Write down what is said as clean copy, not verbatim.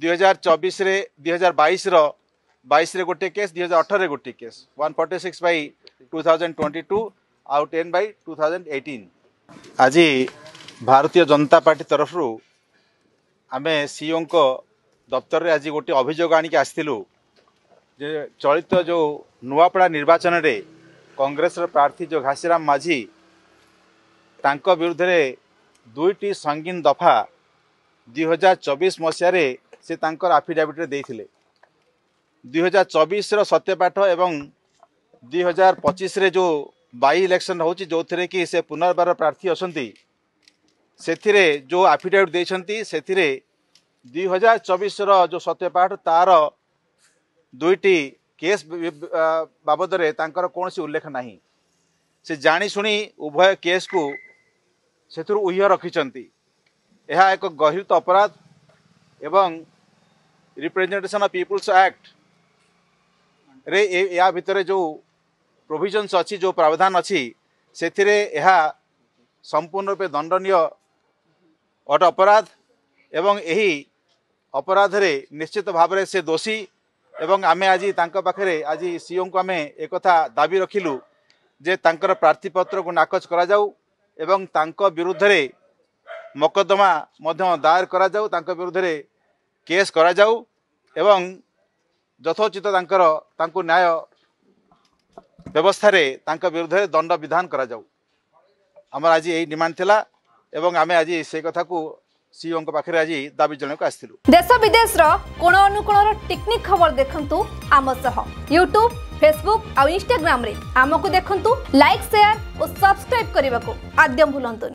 2024 रे 2022 रो 22 रे गोटे केस 2018 रे गोटे केस 146 बाई 2022 आउ 10 बाई 2018। आज भारतीय जनता पार्टी तरफ आम सीओ को दफ्तर रे आज गोटे अभियोग आनिक आसलु जे चलित जो नुआपड़ा निर्वाचन रे कांग्रेस प्रार्थी जो घासीराम माझी तांको विरुद्ध रे दुईटी संगीन दफा 2024 मसीह से तांकर आफिडेविट रे देथिले। 2024 रो सत्यपाठ एवं 2025 रे जो बाई इलेक्शन होची जो थरे कि से पुनर्बार प्रार्थी असंती सेथिरे जो आफिडेविट देछंती सेथिरे 2024 रो जो सत्यपाठ तार दुईटी केस बाबद रे तांकर कोनसी उल्लेख नाही। से जानी सुनी उभय केस को सेथुर उह्य रखिचंती। यह एक गहित अपराध एवं रिप्रेजेंटेशन ऑफ पीपुल्स एक्ट रे या भितर जो प्रोविजन्स अच्छी जो प्रावधान अच्छी सेथिरे यह संपूर्ण रूपे दंडनीय अपराध एवं यही अपराध रे निश्चित भाव से दोषी एवं आमे आज तांका पाखरे आज सीओ को आमे एक कथा दाबी रखिलु जे तांकर प्रार्थीपत्र को नाकच करा जाऊ एवं तांका विरुद्ध रे मकदमा मध्य दायर करा जाऊ तांका विरुद्ध रे केस करा जाऊ एवं यथोचित तांको न्याय व्यवस्था रे तांका विरुद्ध रे दंड विधान करा जाऊ। आमर आज यही डिमांड थिला एवं आमे आज से कथा को सीओ को पाखरे आज दाबी जणे को आस्थिलु। देश विदेश रो कोण अनुकोण टेक्निक खबर देखंतु आम सह यूट्यूब फेसबुक और इंस्टाग्राम रे आमको देखंतु लाइक शेयर और सब्सक्राइब करने को आद्यम भूलंतु।